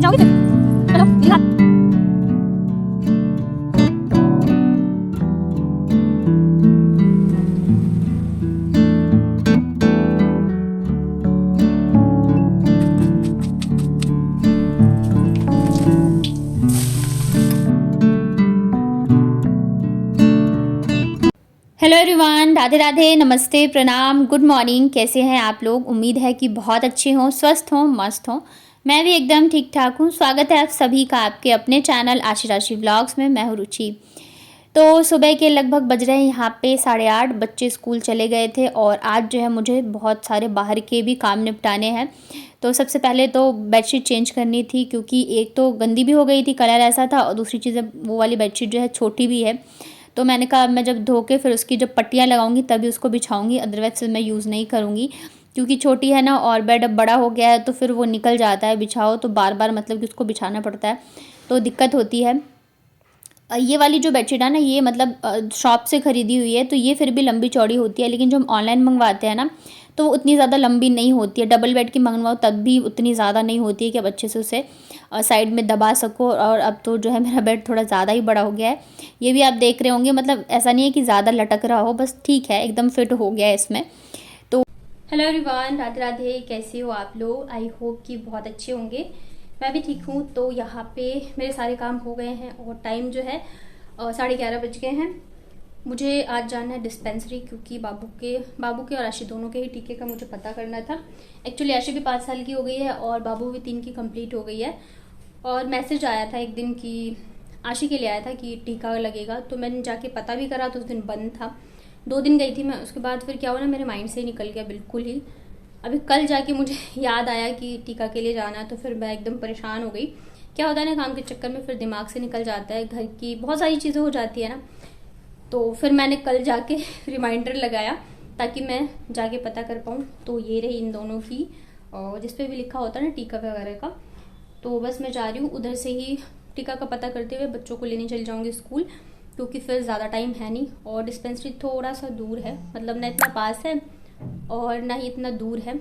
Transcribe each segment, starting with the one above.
जाओगे फिर? चलो मेरे हाथ। हेलो एवरीवन, राधे राधे, नमस्ते, प्रणाम, गुड मॉर्निंग। कैसे हैं आप लोग? उम्मीद है कि बहुत अच्छे हों, स्वस्थ हों, मस्त हों। मैं भी एकदम ठीक ठाक हूँ। स्वागत है आप सभी का आपके अपने चैनल आशी राशि व्लॉग्स में। मैं हूँ रुचि। तो सुबह के लगभग बज रहे हैं यहाँ पे 8:30। बच्चे स्कूल चले गए थे और आज जो है मुझे बहुत सारे बाहर के भी काम निपटाने हैं। तो सबसे पहले तो बेडशीट चेंज करनी थी, क्योंकि एक तो गंदी भी हो गई थी, कलर ऐसा था, और दूसरी चीज़ वो वाली बेडशीट जो है छोटी भी है। तो मैंने कहा मैं जब धो के फिर उसकी जब पट्टियाँ लगाऊंगी तभी उसको बिछाऊंगी, अदरवाइज फिर मैं यूज़ नहीं करूँगी, क्योंकि छोटी है ना और बेड अब बड़ा हो गया है तो फिर वो निकल जाता है, बिछाओ तो बार बार मतलब कि उसको बिछाना पड़ता है, तो दिक्कत होती है। ये वाली जो बेडशीट है ना, ये मतलब शॉप से ख़रीदी हुई है, तो ये फिर भी लंबी चौड़ी होती है, लेकिन जो हम ऑनलाइन मंगवाते हैं ना तो वो उतनी ज़्यादा लंबी नहीं होती है। डबल बेड की मंगवाओ तब भी उतनी ज़्यादा नहीं होती है कि आप अच्छे से उसे साइड में दबा सको। और अब तो जो है मेरा बेड थोड़ा ज़्यादा ही बड़ा हो गया है, ये भी आप देख रहे होंगे। मतलब ऐसा नहीं है कि ज़्यादा लटक रहा हो, बस ठीक है, एकदम फिट हो गया है इसमें। तो हेलो एवरीवन, राधे राधे, कैसे हो आप लोग? आई होप कि बहुत अच्छे होंगे। मैं भी ठीक हूँ। तो यहाँ पे मेरे सारे काम हो गए हैं और टाइम जो है 11:30 बज गए हैं। मुझे आज जाना है डिस्पेंसरी, क्योंकि बाबू के और आशी दोनों के ही टीके का मुझे पता करना था। एक्चुअली आशी भी 5 साल की हो गई है और बाबू भी 3 की कंप्लीट हो गई है। और मैसेज आया था एक दिन कि आशी के लिए आया था कि टीका लगेगा, तो मैंने जाके पता भी करा तो उस दिन बंद था। 2 दिन गई थी मैं, उसके बाद फिर क्या हुआ ना, मेरे माइंड से ही निकल गया बिल्कुल ही। अभी कल जाके मुझे याद आया कि टीका के लिए जाना है, तो फिर मैं एकदम परेशान हो गई। क्या होता है ना, काम के चक्कर में फिर दिमाग से निकल जाता है, घर की बहुत सारी चीज़ें हो जाती है ना। तो फिर मैंने कल जाके रिमाइंडर लगाया ताकि मैं जाके पता कर पाऊँ। तो ये रही इन दोनों की, जिस पे भी लिखा होता है ना टीका वगैरह का। तो बस मैं जा रही हूँ, उधर से ही टीका का पता करते हुए बच्चों को लेने चल जाऊँगी स्कूल, क्योंकि फिर ज़्यादा टाइम है नहीं। और डिस्पेंसरी थोड़ा सा दूर है, मतलब ना इतना पास है और ना ही इतना दूर है।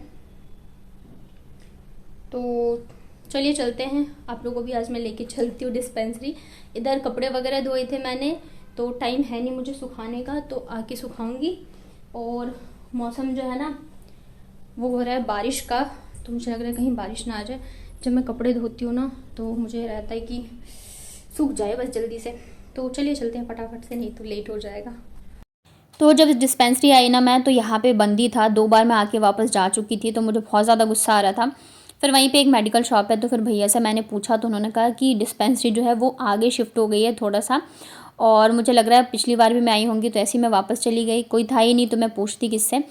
तो चलिए चलते हैं, आप लोगों को भी आज मैं लेके चलती हूँ डिस्पेंसरी। इधर कपड़े वगैरह धोए थे मैंने, तो टाइम है नहीं मुझे सुखाने का, तो आके सुखाऊंगी। और मौसम जो है ना वो हो रहा है बारिश का, तो मुझे लग रहा है कहीं बारिश ना आ जाए। जब मैं कपड़े धोती हूँ ना तो मुझे रहता है कि सूख जाए बस जल्दी से। तो चलिए चलते हैं फटाफट से, नहीं तो लेट हो जाएगा। तो जब डिस्पेंसरी आई ना मैं, तो यहाँ पे बंदी था। 2 बार मैं आके वापस जा चुकी थी, तो मुझे बहुत ज़्यादा गुस्सा आ रहा था। फिर वहीं पे एक मेडिकल शॉप है, तो फिर भैया से मैंने पूछा, तो उन्होंने कहा कि डिस्पेंसरी जो है वो आगे शिफ्ट हो गई है थोड़ा सा। और मुझे लग रहा है पिछली बार भी मैं आई होंगी, तो ऐसे ही मैं वापस चली गई, कोई था ही नहीं, तो मैं पूछती किससे।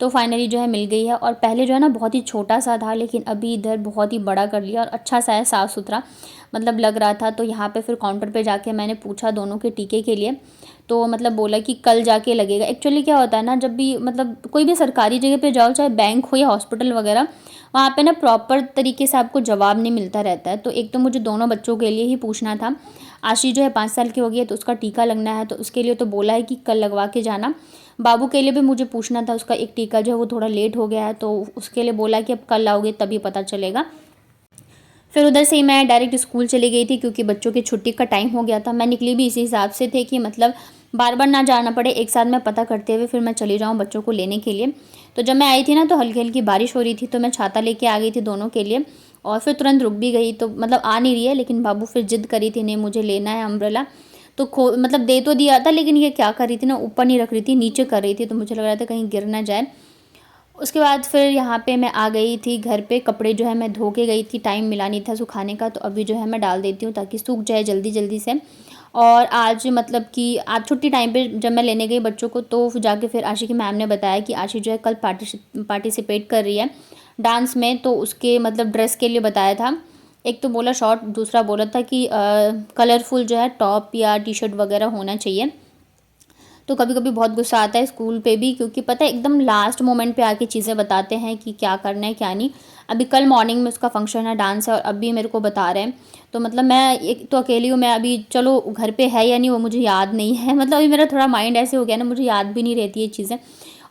तो फाइनली जो है मिल गई है। और पहले जो है ना बहुत ही छोटा सा था, लेकिन अभी इधर बहुत ही बड़ा कर लिया और अच्छा सा है, साफ़ सुथरा मतलब लग रहा था। तो यहाँ पे फिर काउंटर पे जाके मैंने पूछा दोनों के टीके के लिए, तो मतलब बोला कि कल जाके लगेगा। एक्चुअली क्या होता है ना, जब भी मतलब कोई भी सरकारी जगह पे जाओ, चाहे बैंक हो या हॉस्पिटल वगैरह, वहाँ पे ना प्रॉपर तरीके से आपको जवाब नहीं मिलता रहता है। तो एक तो मुझे दोनों बच्चों के लिए ही पूछना था। आशी जो है 5 साल की हो गई है, तो उसका टीका लगना है, तो उसके लिए तो बोला है कि कल लगवा के जाना। बाबू के लिए भी मुझे पूछना था, उसका एक टीका जो है वो थोड़ा लेट हो गया है, तो उसके लिए बोला कि अब कल आओगे तभी पता चलेगा। फिर उधर से ही मैं डायरेक्ट स्कूल चली गई थी, क्योंकि बच्चों की छुट्टी का टाइम हो गया था। मैं निकली भी इसी हिसाब से थे कि मतलब बार बार ना जाना पड़े, एक साथ में पता करते हुए फिर मैं चली जाऊँ बच्चों को लेने के लिए। तो जब मैं आई थी ना तो हल्की हल्की बारिश हो रही थी, तो मैं छाता लेके आ गई थी दोनों के लिए, और फिर तुरंत रुक भी गई। तो मतलब आ नहीं रही है, लेकिन बाबू फिर जिद करी थी, नहीं मुझे लेना है अम्ब्रेला। तो मतलब दे तो दिया था, लेकिन ये क्या कर रही थी ना, ऊपर नहीं रख रही थी, नीचे कर रही थी, तो मुझे लग रहा था कहीं गिर ना जाए। उसके बाद फिर यहाँ पे मैं आ गई थी घर पे। कपड़े जो है मैं धो के गई थी, टाइम मिला नहीं था सुखाने का, तो अभी जो है मैं डाल देती हूँ ताकि सूख जाए जल्दी जल्दी से। और आज मतलब कि आज छुट्टी टाइम पे जब मैं लेने गई बच्चों को, तो जाके फिर आशी की मैम ने बताया कि आशी जो है कल पार्टिसिपेट कर रही है डांस में, तो उसके मतलब ड्रेस के लिए बताया था। एक तो बोला शॉर्ट, दूसरा बोला था कि कलरफुल जो है टॉप या टी शर्ट वगैरह होना चाहिए। तो कभी कभी बहुत गुस्सा आता है स्कूल पे भी, क्योंकि पता है एकदम लास्ट मोमेंट पे आके चीज़ें बताते हैं कि क्या करना है क्या नहीं। अभी कल मॉर्निंग में उसका फंक्शन है, डांस है, और अभी मेरे को बता रहे हैं। तो मतलब मैं एक तो अकेली हूँ, मैं अभी चलो घर पे है या नहीं वो मुझे याद नहीं है। मतलब अभी मेरा थोड़ा माइंड ऐसे हो गया ना, मुझे याद भी नहीं रहती ये चीज़ें।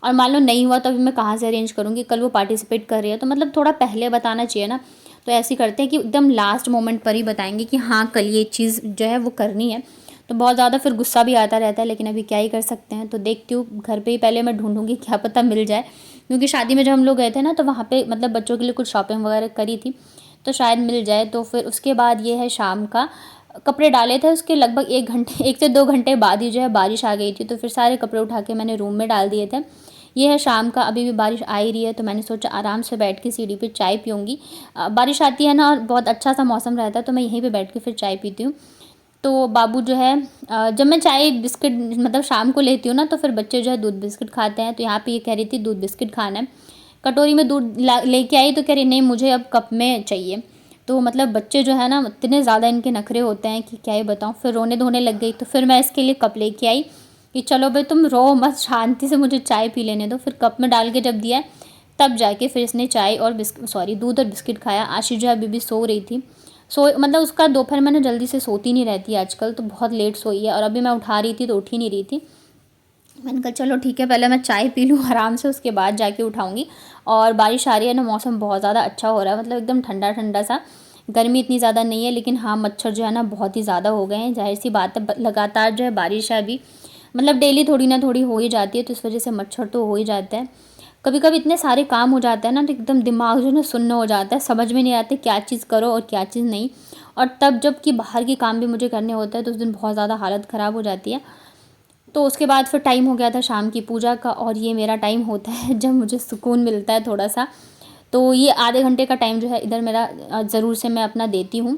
और मान लो नहीं हुआ तो अभी मैं कहाँ से अरेंज करूँगी, कल वो पार्टिसिपेट कर रही है, तो मतलब थोड़ा पहले बताना चाहिए ना। तो ऐसे करते हैं कि एकदम लास्ट मोमेंट पर ही बताएंगे कि हाँ कल ये चीज़ जो है वो करनी है। तो बहुत ज़्यादा फिर गुस्सा भी आता रहता है, लेकिन अभी क्या ही कर सकते हैं। तो देखती हूँ घर पे ही पहले मैं ढूंढूंगी, क्या पता मिल जाए, क्योंकि शादी में जब हम लोग गए थे ना तो वहाँ पे मतलब बच्चों के लिए कुछ शॉपिंग वगैरह करी थी, तो शायद मिल जाए। तो फिर उसके बाद ये है शाम का, कपड़े डाले थे उसके लगभग 1 से 2 घंटे बाद ही जो है बारिश आ गई थी, तो फिर सारे कपड़े उठा के मैंने रूम में डाल दिए थे। ये है शाम का, अभी भी बारिश आ ही रही है, तो मैंने सोचा आराम से बैठ के सीढ़ी पे चाय पीऊँगी। बारिश आती है ना और बहुत अच्छा सा मौसम रहता है, तो मैं यहीं पे बैठ के फिर चाय पीती हूँ। तो बाबू जो है जब मैं चाय बिस्किट मतलब शाम को लेती हूँ ना, तो फिर बच्चे जो है दूध बिस्किट खाते हैं। तो यहाँ पे ये कह रही थी दूध बिस्किट खाना है, कटोरी में दूध लेके आई तो कह रही नहीं मुझे अब कप में चाहिए। तो मतलब बच्चे जो है ना इतने ज़्यादा इनके नखरे होते हैं कि क्या ही बताऊँ। फिर रोने धोने लग गई, तो फिर मैं इसके लिए कप लेके आई कि चलो भाई तुम रो मत, शांति से मुझे चाय पी लेने दो। फिर कप में डाल के जब दिया तब जाके फिर इसने चाय और दूध और बिस्किट खाया। आशीष जो है अभी भी सो रही थी, मतलब उसका दोपहर में ना जल्दी से सोती नहीं रहती आजकल, तो बहुत लेट सोई है। और अभी मैं उठा रही थी तो उठ ही नहीं रही थी। मैंने कहा चलो ठीक है पहले मैं चाय पी लूँ आराम से, उसके बाद जाके उठाऊँगी। और बारिश आ रही है ना, मौसम बहुत ज़्यादा अच्छा हो रहा है, मतलब एकदम ठंडा ठंडा सा। गर्मी इतनी ज़्यादा नहीं है, लेकिन हाँ मच्छर जो है ना बहुत ही ज़्यादा हो गए हैं। जाहिर सी बात है, लगातार जो है बारिश है अभी, मतलब डेली थोड़ी ना थोड़ी हो ही जाती है, तो इस वजह से मच्छर तो हो ही जाता है। कभी कभी इतने सारे काम हो जाते हैं ना, तो एकदम दिमाग जो है ना सुन्न हो जाता है, समझ में नहीं आते क्या चीज़ करो और क्या चीज़ नहीं। और तब जब कि बाहर के काम भी मुझे करने होते हैं तो उस दिन बहुत ज़्यादा हालत ख़राब हो जाती है। तो उसके बाद फिर टाइम हो गया था शाम की पूजा का, और ये मेरा टाइम होता है जब मुझे सुकून मिलता है थोड़ा सा। तो ये आधे घंटे का टाइम जो है इधर मेरा ज़रूर से मैं अपना देती हूँ,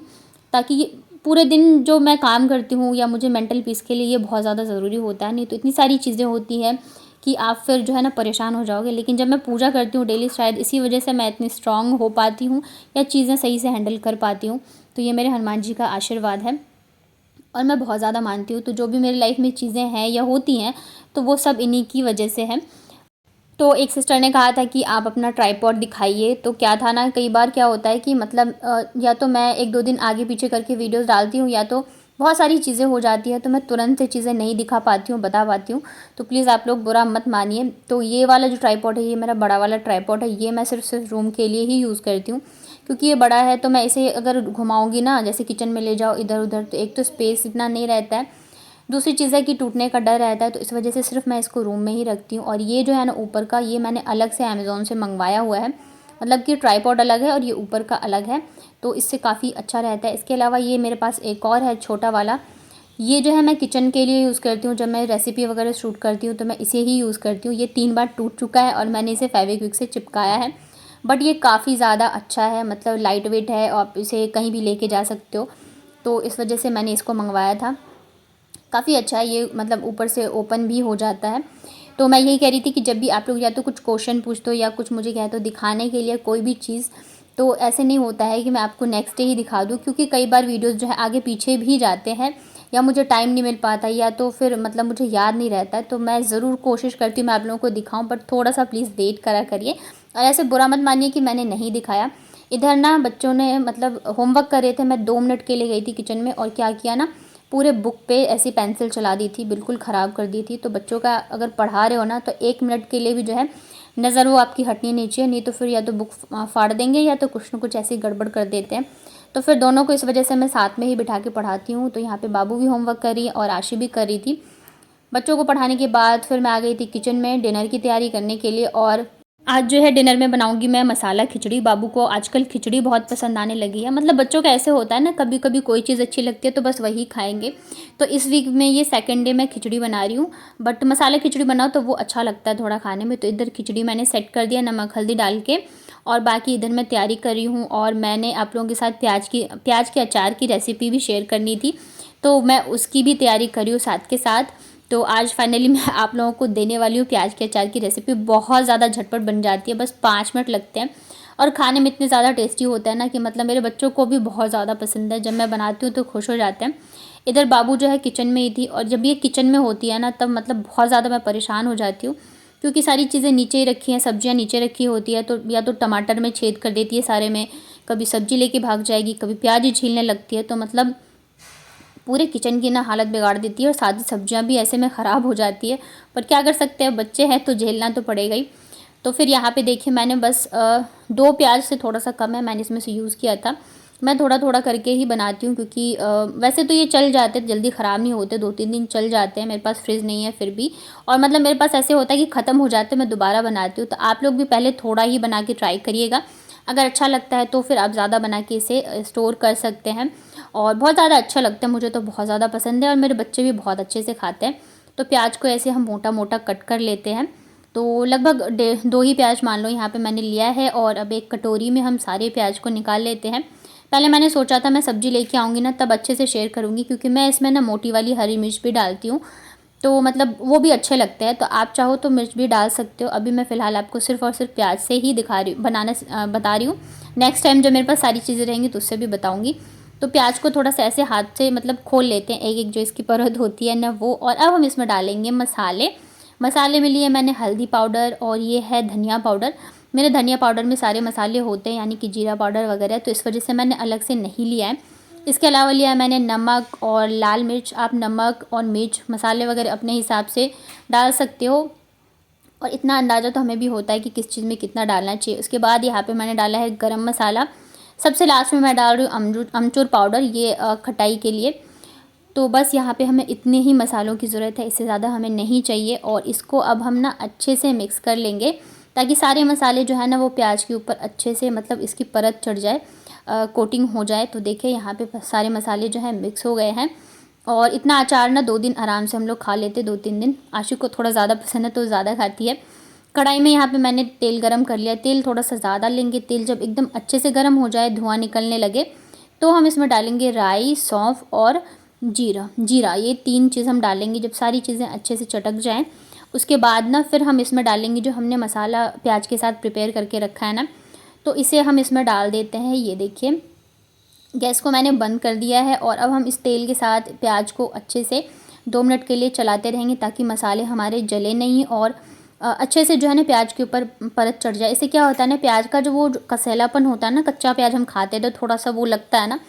ताकि पूरे दिन जो मैं काम करती हूँ या मुझे मेंटल पीस के लिए ये बहुत ज़्यादा ज़रूरी होता है। नहीं तो इतनी सारी चीज़ें होती हैं कि आप फिर जो है ना परेशान हो जाओगे। लेकिन जब मैं पूजा करती हूँ डेली, शायद इसी वजह से मैं इतनी स्ट्रांग हो पाती हूँ या चीज़ें सही से हैंडल कर पाती हूँ। तो ये मेरे हनुमान जी का आशीर्वाद है और मैं बहुत ज़्यादा मानती हूँ। तो जो भी मेरी लाइफ में चीज़ें हैं या होती हैं, तो वो सब इन्हीं की वजह से है। तो एक सिस्टर ने कहा था कि आप अपना ट्राइपॉड दिखाइए। तो क्या था ना, कई बार क्या होता है कि मतलब या तो मैं 1-2 दिन आगे पीछे करके वीडियोस डालती हूँ, या तो बहुत सारी चीज़ें हो जाती हैं, तो मैं तुरंत से चीज़ें नहीं दिखा पाती हूँ, बता पाती हूँ। तो प्लीज़ आप लोग बुरा मत मानिए। तो ये वाला जो ट्राइपॉड है, ये मेरा बड़ा वाला ट्राइपॉड है, ये मैं सिर्फ रूम के लिए ही यूज़ करती हूँ, क्योंकि ये बड़ा है। तो मैं इसे अगर घुमाऊँगी ना, जैसे किचन में ले जाओ इधर उधर, तो एक तो स्पेस इतना नहीं रहता है, दूसरी चीज़ है कि टूटने का डर रहता है। तो इस वजह से सिर्फ मैं इसको रूम में ही रखती हूँ। और ये जो है ना ऊपर का, ये मैंने अलग से अमेज़ोन से मंगवाया हुआ है, मतलब कि ट्राइपॉड अलग है और ये ऊपर का अलग है, तो इससे काफ़ी अच्छा रहता है। इसके अलावा ये मेरे पास एक और है छोटा वाला, ये जो है मैं किचन के लिए यूज़ करती हूँ। जब मैं रेसिपी वगैरह शूट करती हूँ तो मैं इसे ही यूज़ करती हूँ। ये 3 बार टूट चुका है और मैंने इसे फेविक्विक से चिपकाया है, बट ये काफ़ी ज़्यादा अच्छा है, मतलब लाइट वेट है, आप इसे कहीं भी लेके जा सकते हो। तो इस वजह से मैंने इसको मंगवाया था। काफ़ी अच्छा है ये, मतलब ऊपर से ओपन भी हो जाता है। तो मैं यही कह रही थी कि जब भी आप लोग या तो कुछ क्वेश्चन पूछते हो या कुछ मुझे कहते हो दिखाने के लिए कोई भी चीज़, तो ऐसे नहीं होता है कि मैं आपको नेक्स्ट डे ही दिखा दूँ, क्योंकि कई बार वीडियोस जो है आगे पीछे भी जाते हैं, या मुझे टाइम नहीं मिल पाता, या तो फिर मतलब मुझे याद नहीं रहता है। तो मैं ज़रूर कोशिश करती हूँ मैं आप लोगों को दिखाऊँ, बट थोड़ा सा प्लीज़ वेट करा करिए। और ऐसे बुरा मत मानिए कि मैंने नहीं दिखाया। इधर ना बच्चों ने मतलब होमवर्क कर रहे थे, मैं 2 मिनट के लिए गई थी किचन में, और क्या किया ना, पूरे बुक पे ऐसी पेंसिल चला दी थी, बिल्कुल ख़राब कर दी थी। तो बच्चों का अगर पढ़ा रहे हो ना, तो 1 मिनट के लिए भी जो है नज़र वो आपकी हटनी नहीं चाहिए, नहीं तो फिर या तो बुक फाड़ देंगे या तो कुछ न कुछ ऐसी गड़बड़ कर देते हैं। तो फिर दोनों को इस वजह से मैं साथ में ही बिठा के पढ़ाती हूँ। तो यहाँ पे बाबू भी होमवर्क कर रही है और आशी भी कर रही थी। बच्चों को पढ़ाने के बाद फिर मैं आ गई थी किचन में डिनर की तैयारी करने के लिए। और आज जो है डिनर में बनाऊंगी मैं मसाला खिचड़ी। बाबू को आजकल खिचड़ी बहुत पसंद आने लगी है, मतलब बच्चों का ऐसे होता है ना, कभी कभी कोई चीज़ अच्छी लगती है तो बस वही खाएंगे। तो इस वीक में ये सेकंड डे मैं खिचड़ी बना रही हूँ, बट मसाला खिचड़ी बनाओ तो वो अच्छा लगता है थोड़ा खाने में। तो इधर खिचड़ी मैंने सेट कर दिया नमक हल्दी डाल के, और बाकी इधर मैं तैयारी कर रही हूँ। और मैंने आप लोगों के साथ प्याज के अचार की रेसिपी भी शेयर करनी थी, तो मैं उसकी भी तैयारी कर रही हूँ साथ के साथ। तो आज फाइनली मैं आप लोगों को देने वाली हूँ प्याज के अचार की रेसिपी। बहुत ज़्यादा झटपट बन जाती है, बस 5 मिनट लगते हैं, और खाने में इतने ज़्यादा टेस्टी होता है ना कि मतलब मेरे बच्चों को भी बहुत ज़्यादा पसंद है। जब मैं बनाती हूँ तो खुश हो जाते हैं। इधर बाबू जो है किचन में ही थी, और जब ये किचन में होती है ना, तब मतलब बहुत ज़्यादा मैं परेशान हो जाती हूँ, क्योंकि सारी चीज़ें नीचे ही रखी हैं, सब्जियाँ नीचे रखी होती है, तो या तो टमाटर में छेद कर देती है सारे में, कभी सब्जी लेके भाग जाएगी, कभी प्याज ही छीलने लगती है। तो मतलब पूरे किचन की ना हालत बिगाड़ देती है, और सारी सब्जियां भी ऐसे में ख़राब हो जाती है। पर क्या कर सकते हैं, बच्चे हैं तो झेलना तो पड़ेगा ही। तो फिर यहाँ पे देखिए मैंने बस 2 प्याज से थोड़ा सा कम है मैंने इसमें से यूज़ किया था। मैं थोड़ा थोड़ा करके ही बनाती हूँ क्योंकि वैसे तो ये चल जाते जल्दी ख़राब नहीं होते, 2-3 दिन चल जाते हैं। मेरे पास फ्रिज नहीं है फिर भी, और मतलब मेरे पास ऐसे होता है कि ख़त्म हो जाते हैं, मैं दोबारा बनाती हूँ। तो आप लोग भी पहले थोड़ा ही बना के ट्राई करिएगा, अगर अच्छा लगता है तो फिर आप ज़्यादा बना के इसे स्टोर कर सकते हैं। और बहुत ज़्यादा अच्छा लगता है, मुझे तो बहुत ज़्यादा पसंद है और मेरे बच्चे भी बहुत अच्छे से खाते हैं। तो प्याज को ऐसे हम मोटा मोटा कट कर लेते हैं। तो लगभग 2 ही प्याज मान लो यहाँ पे मैंने लिया है। और अब एक कटोरी में हम सारे प्याज को निकाल लेते हैं। पहले मैंने सोचा था मैं सब्ज़ी लेके आऊँगी ना तब अच्छे से शेयर करूँगी, क्योंकि मैं इसमें ना मोटी वाली हरी मिर्च भी डालती हूँ, तो मतलब वो भी अच्छे लगते हैं। तो आप चाहो तो मिर्च भी डाल सकते हो। अभी मैं फ़िलहाल आपको सिर्फ़ और सिर्फ प्याज से ही दिखा रही हूँ, बता रही हूँ। नेक्स्ट टाइम जब मेरे पास सारी चीज़ें रहेंगी तो उससे भी बताऊँगी। तो प्याज को थोड़ा सा ऐसे हाथ से मतलब खोल लेते हैं, एक एक जो इसकी परत होती है ना वो। और अब हम इसमें डालेंगे मसाले में लिए मैंने हल्दी पाउडर और ये है धनिया पाउडर। मेरे धनिया पाउडर में सारे मसाले होते हैं, यानी कि जीरा पाउडर वगैरह, तो इस वजह से मैंने अलग से नहीं लिया है। इसके अलावा लिया है मैंने नमक और लाल मिर्च। आप नमक और मिर्च मसाले वगैरह अपने हिसाब से डाल सकते हो, और इतना अंदाज़ा तो हमें भी होता है कि किस चीज़ में कितना डालना चाहिए। उसके बाद यहाँ पे मैंने डाला है गरम मसाला। सबसे लास्ट में मैं डाल रही हूँ अमचूर पाउडर, ये खटाई के लिए। तो बस यहाँ पे हमें इतने ही मसालों की ज़रूरत है, इससे ज़्यादा हमें नहीं चाहिए। और इसको अब हम ना अच्छे से मिक्स कर लेंगे, ताकि सारे मसाले जो है ना वो प्याज के ऊपर अच्छे से मतलब इसकी परत चढ़ जाए, कोटिंग हो जाए। तो देखिए यहाँ पे सारे मसाले जो है मिक्स हो गए हैं। और इतना अचार ना 2 दिन आराम से हम लोग खा लेते, 2-3 दिन। आशिक को थोड़ा ज़्यादा पसंद है तो ज़्यादा खाती है। कढ़ाई में यहाँ पे मैंने तेल गरम कर लिया। तेल थोड़ा सा ज़्यादा लेंगे। तेल जब एकदम अच्छे से गरम हो जाए, धुआं निकलने लगे, तो हम इसमें डालेंगे राई, सौंफ और जीरा। ये 3 चीज़ हम डालेंगे। जब सारी चीज़ें अच्छे से चटक जाएँ उसके बाद ना फिर हम इसमें डालेंगे जो हमने मसाला प्याज के साथ प्रिपेयर करके रखा है ना, तो इसे हम इसमें डाल देते हैं। ये देखिए गैस को मैंने बंद कर दिया है। और अब हम इस तेल के साथ प्याज को अच्छे से 2 मिनट के लिए चलाते रहेंगे, ताकि मसाले हमारे जले नहीं और अच्छे से जो है ना प्याज के ऊपर परत चढ़ जाए। इससे क्या होता है ना, प्याज का जो वो कसेलापन होता है ना, कच्चा प्याज हम खाते हैं तो थोड़ा सा वो लगता है ना,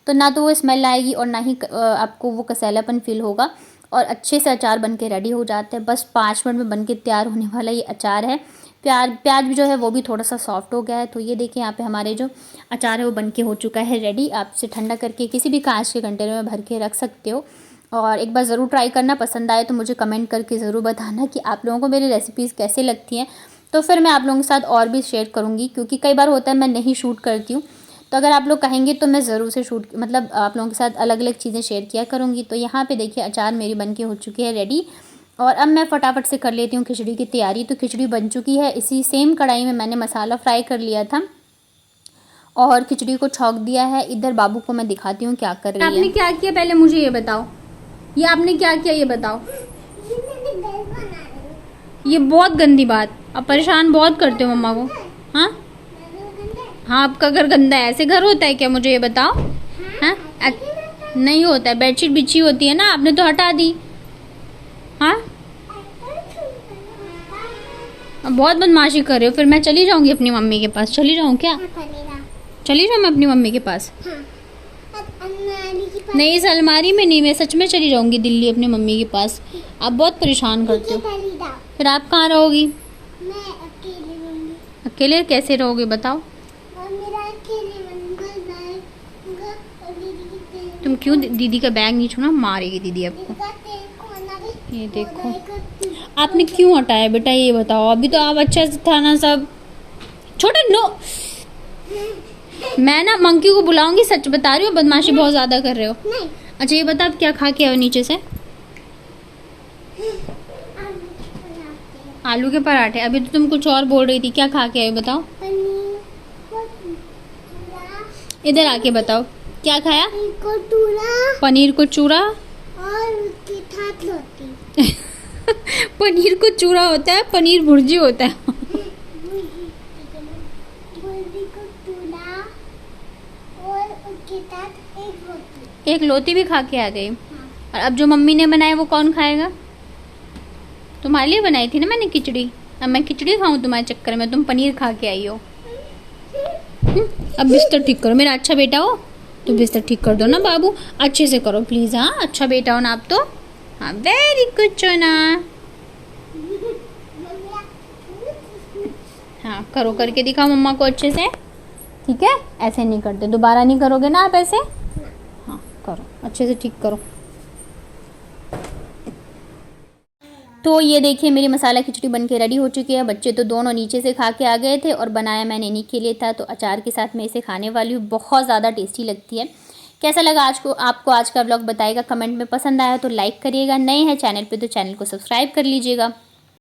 तो ना तो वो स्मेल आएगी और ना ही आपको वो कसेलापन फील होगा। और अच्छे से अचार बन के रेडी हो जाता है। बस 5 मिनट में बन के तैयार होने वाला ये अचार है। प्याज भी जो है वो भी थोड़ा सा सॉफ्ट हो गया है। तो ये देखिए यहाँ पे हमारे जो अचार है वो बन के हो चुका है रेडी। आप इसे ठंडा करके किसी भी कांच के कंटेनर में भर के रख सकते हो। और एक बार ज़रूर ट्राई करना, पसंद आए तो मुझे कमेंट करके ज़रूर बताना कि आप लोगों को मेरी रेसिपीज़ कैसे लगती हैं। तो फिर मैं आप लोगों के साथ और भी शेयर करूँगी, क्योंकि कई बार होता है मैं नहीं शूट करती हूँ। तो अगर आप लोग कहेंगे तो मैं ज़रूर से मतलब आप लोगों के साथ अलग अलग चीज़ें शेयर किया करूँगी। तो यहाँ पे देखिए अचार मेरी बन के हो चुकी है रेडी। और अब मैं फटाफट से कर लेती हूँ खिचड़ी की तैयारी। तो खिचड़ी बन चुकी है। इसी सेम कढ़ाई में मैंने मसाला फ्राई कर लिया था और खिचड़ी को छौंक दिया है। इधर बाबू को मैं दिखाती हूँ क्या कर रही है। आपने क्या किया पहले मुझे ये बताओ, ये आपने क्या किया ये बताओ। ये बहुत गंदी बात, अब परेशान बहुत करते हो मम्मा को। हाँ हाँ, आपका घर गंदा है, ऐसे घर होता है क्या, मुझे ये बताओ। हाँ नहीं होता है, बेडशीट बिछी होती है ना, आपने तो हटा दी। हाँ बहुत बदमाशी कर रहे हो। फिर मैं चली जाऊंगी अपनी मम्मी के पास। चली जाऊँ क्या? चली जाऊँ मैं अपनी मम्मी के पास? नहीं, इस अलमारी में नहीं, मैं सच में चली जाऊंगी दिल्ली अपनी मम्मी के पास। आप बहुत परेशान करते हो। फिर आप कहाँ रहोगी? अकेले कैसे रहोगे बताओ? तुम क्यों दीदी का बैग नहीं छूना, मारेगी दीदी आपको। ये देखो आपने क्यों हटाया बेटा, ये बताओ। अभी तो आप अच्छा था ना सब। छोटे नो, मैं ना मंकी को बुलाऊंगी, सच बता रही हूँ, बदमाशी बहुत ज्यादा कर रहे हो। अच्छा ये बता आप क्या खा के आए नीचे से? आलू के पराठे। अभी तो तुम कुछ और बोल रही थी, क्या खा के आए बताओ? इधर आके बताओ क्या खाया? पनीर को चूरा और उसके साथ रोटी। पनीर को चूरा होता है, पनीर भुर्जी होता है। भुर्जी को चूरा और उसके साथ एक रोटी। एक लोती भी खा के आ गई। और अब जो मम्मी ने बनाया वो कौन खाएगा? तुम्हारे लिए बनाई थी ना मैंने खिचड़ी। अब मैं खिचड़ी खाऊं तुम्हारे चक्कर में? तुम पनीर खा के आई हो। अब बिस्तर ठीक करो, मेरा अच्छा बेटा हो तो बिस्तर ठीक कर दो ना बाबू, अच्छे से करो प्लीज। हाँ अच्छा बेटा हो ना आप तो। हाँ वेरी गुड चोना। हाँ करो, करके दिखाओ मम्मा को अच्छे से, ठीक है। ऐसे नहीं करते, दोबारा नहीं करोगे ना आप ऐसे। हाँ करो अच्छे से, ठीक करो। तो ये देखिए मेरी मसाला खिचड़ी बनके रेडी हो चुकी है। बच्चे तो दोनों नीचे से खा के आ गए थे और बनाया मैंने इन्हीं के लिए था। तो अचार के साथ मैं इसे खाने वाली हूँ, बहुत ज़्यादा टेस्टी लगती है। कैसा लगा आपको आज का व्लॉग बताइएगा कमेंट में। पसंद आया तो लाइक करिएगा, नए हैं चैनल पे तो चैनल को सब्सक्राइब कर लीजिएगा।